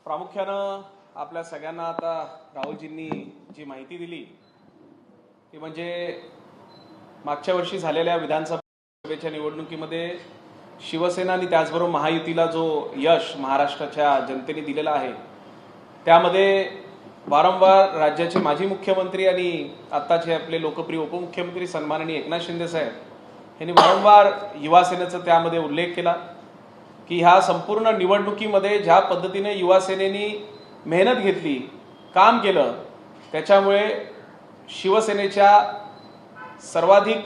प्रामुख्यानं आपल्या सगळ्यांना आता राहुलजींनी जी माहिती दिली ती म्हणजे मागच्या वर्षी झालेल्या विधानसभेच्या निवडणुकीमध्ये शिवसेना आणि त्याचबरोबर महायुतीला जो यश महाराष्ट्राच्या जनतेने दिलेला आहे त्यामध्ये वारंवार राज्याचे माजी मुख्यमंत्री आणि आत्ताचे आपले लोकप्रिय उपमुख्यमंत्री सन्माननीय एकनाथ शिंदे साहेब यांनी वारंवार युवा सेनेचा त्यामध्ये उल्लेख केला की ह्या संपूर्ण निवडणुकीमध्ये ज्या पद्धतीने युवा सेनेनी मेहनत घेतली, काम केलं, त्याच्यामुळे शिवसेनेच्या सर्वाधिक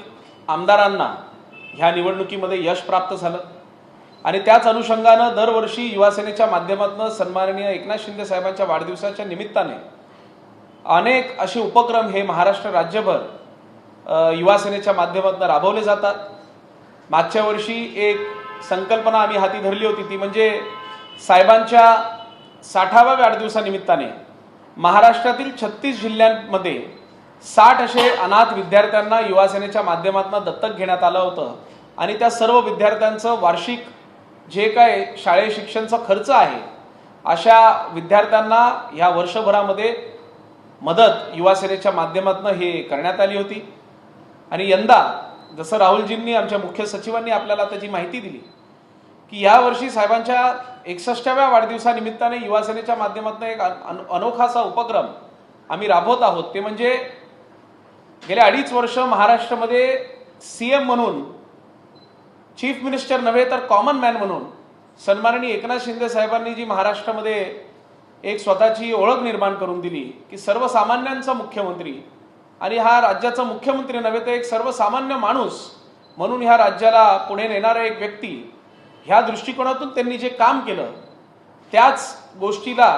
आमदारांना ह्या निवडणुकीमध्ये यश प्राप्त झालं आणि त्याच अनुषंगानं दरवर्षी युवा सेनेच्या माध्यमातून सन्माननीय एकनाथ शिंदे साहेबांच्या वाढदिवसाच्या निमित्ताने अनेक असे उपक्रम हे महाराष्ट्र राज्यभर युवा सेनेच्या माध्यमातून राबवले जातात। मागच्या वर्षी एक संकल्पना आम्ही हाती धरली होती ती म्हणजे साहेबांच्या 60व्या वाढदिवसानिमित्ताने महाराष्ट्रातील 36 जिल्ह्यांमध्ये 60 असे अनाथ विद्यार्थ्यांना युवा सेनेच्या माध्यमातून दत्तक घेण्यात आलं होतं आणि त्या सर्व विद्यार्थ्यांचं वार्षिक जे काय शालेय शिक्षणाचा खर्च आहे अशा विद्यार्थ्यांना ह्या वर्षभरामध्ये मदत युवा सेनेच्या माध्यमातून हे करण्यात आली होती। आणि यंदा जसं राहुलजींनी आमच्या मुख्य सचिवांनी आपल्याला त्याची माहिती दिली की या वर्षी साहेबांच्या 61व्या वाढदिवसानिमित्ताने युवा सेनेच्या माध्यमातून एक अनोखासा उपक्रम आम्ही राबवत आहोत। ते म्हणजे गेल्या 2.5 वर्ष महाराष्ट्रामध्ये सीएम म्हणून, चीफ मिनिस्टर नव्हे तर कॉमन मॅन म्हणून सन्माननीय एकनाथ शिंदे साहेबांनी जी महाराष्ट्रामध्ये एक स्वतःची ओळख निर्माण करून दिली की सर्वसामान्यांचा मुख्यमंत्री आणि हा राज्याचा मुख्यमंत्री नव्हे तर एक सर्वसामान्य माणूस म्हणून ह्या राज्याला पुढे नेणारा एक व्यक्ती, ह्या दृष्टिकोनातून त्यांनी जे काम केलं त्याच गोष्टीला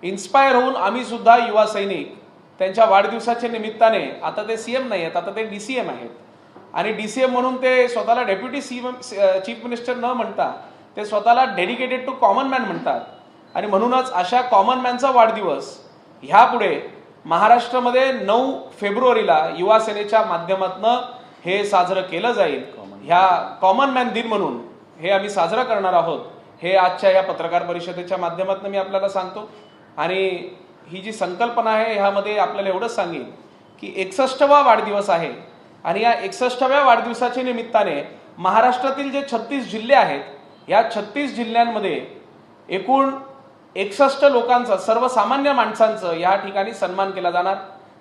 इन्स्पायर होऊन आम्ही सुद्धा युवा सैनिक त्यांच्या वाढदिवसाच्या निमित्ताने, आता ते सीएम नाही आहेत, आता ते डीसीएम आहेत आणि डीसीएम म्हणून ते स्वतःला डेप्युटी चीफ मिनिस्टर न म्हणता ते स्वतःला डेडिकेटेड टू कॉमन मॅन म्हणतात आणि म्हणूनच अशा कॉमन मॅनचा वाढदिवस ह्यापुढे महाराष्ट्रामध्ये 9 फेब्रुवारीला युवा सेनेच्या माध्यमातून हे साजरं केलं जाईल। ह्या कॉमन मॅन दिन म्हणून हे आम्ही साजरा करणार आहोत हे आजच्या या पत्रकार परिषदेच्या माध्यमातून मी आपल्याला सांगतो। आणि ही जी संकल्पना आहे ह्यामध्ये आपल्याला एवढंच सांगेन की 61वा वाढदिवस आहे आणि या 61व्या वाढदिवसाच्या निमित्ताने महाराष्ट्रातील जे 36 जिल्हे आहेत या 36 जिल्ह्यांमध्ये एकूण 61 लोकांचा, सर्वसामान्य माणसांचं या ठिकाणी सन्मान केला जाणार।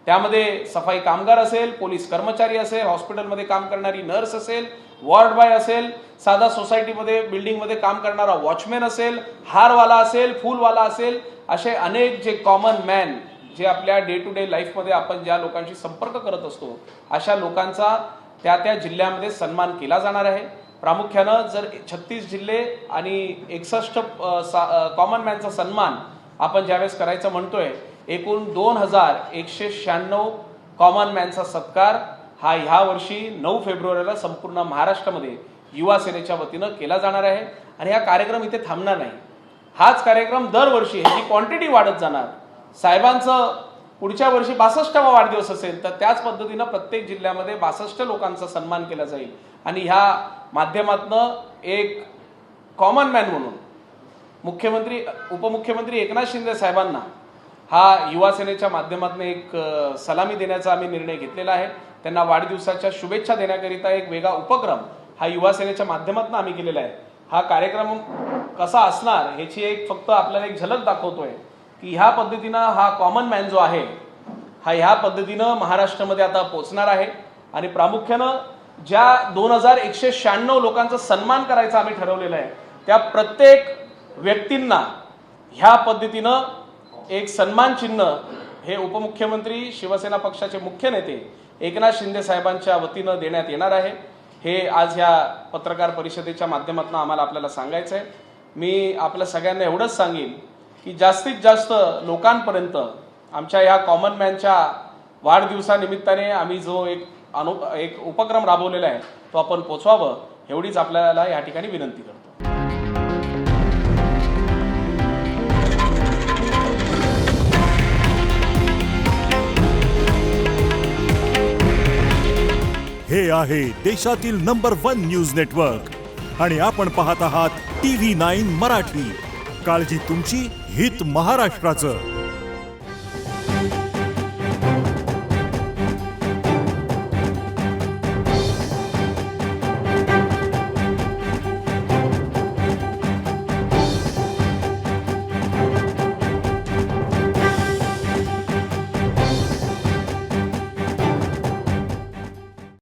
त्यामध्ये सफाई कामगार असेल, पोलीस कर्मचारी असेल, हॉस्पिटलमध्ये काम करणारी नर्स असेल, वॉर्ड बॉय असेल, साधा सोसायटीमध्ये बिल्डिंगमध्ये काम करणारा वॉचमॅन असेल, हारवाला असेल, फूलवाला असेल, असे अनेक जे कॉमन मॅन जे आपल्या डे टू डे लाईफमध्ये आपण ज्या लोकांशी संपर्क करत असतो अशा लोकांचा त्या जिल्ह्यामध्ये सन्मान केला जाणार आहे। प्रामुख्यानं जर 36 जिल्हे आणि 61 कॉमन मॅनचा सन्मान आपण ज्यावेळेस करायचं म्हणतोय, एकूण 2196 कॉमन मॅनचा सत्कार हा ह्या वर्षी 9 फेब्रुवारीला संपूर्ण महाराष्ट्रामध्ये युवा सेनेच्या वतीनं केला जाणार आहे। आणि हा कार्यक्रम इथे थांबणार नाही, हाच कार्यक्रम दरवर्षी ह्याची क्वांटिटी वाढत जाणार। साहेबांचं पुढच्या वर्षी 62वा वाढदिवस असेल तर त्याच पद्धतीनं प्रत्येक जिल्ह्यामध्ये 62 लोकांचा सन्मान केला जाईल आणि ह्या माध्यमातनं एक कॉमन मॅन म्हणून मुख्यमंत्री उपमुख्यमंत्री एकनाथ शिंदे साहेबांना हा युवा सेनेच्या माध्यमातून एक सलामी देण्याचा आम्ही निर्णय घेतलेला आहे। त्यांना वाढदिवसाच्या शुभेच्छा देण्याकरिता एक वेगळा उपक्रम हा युवा सेनेच्या माध्यमातून आम्ही केलेला आहे। हा कार्यक्रम कसा असणार ह्याची एक फक्त आपल्याला एक झलक दाखवतोय की ह्या पद्धतीनं हा कॉमन मॅन जो आहे हा ह्या पद्धतीनं महाराष्ट्रामध्ये आता पोहोचणार आहे। आणि प्रामुख्यानं ज्या 2196 लोकांचा सन्मान करायचा आम्ही ठरवलेला आहे त्या प्रत्येक व्यक्तींना ह्या पद्धतीनं एक सन्मान चिन्ह हे उपमुख्यमंत्री, शिवसेना पक्षाचे मुख्य नेते एकनाथ शिंदे साहेबांच्या वतीनं देण्यात येणार आहे। हे आज ह्या पत्रकार परिषदेच्या माध्यमातून आम्हाला आपल्याला सांगायचं आहे। मी आपल्या सगळ्यांना एवढंच सांगेन की जास्तीत जास्त लोकांपर्यंत आमच्या ह्या कॉमन मॅनच्या वाढदिवसानिमित्ताने आम्ही जो एक उपक्रम राबवलेला आहे तो आपण पोचवावं एवढीच आपल्याला या ठिकाणी विनंती करतो। हे आहे देशातील नंबर 1 न्यूज नेटवर्क आणि आपण पाहत आहात TV9 मराठी। काळजी तुमची, हित महाराष्ट्राचं.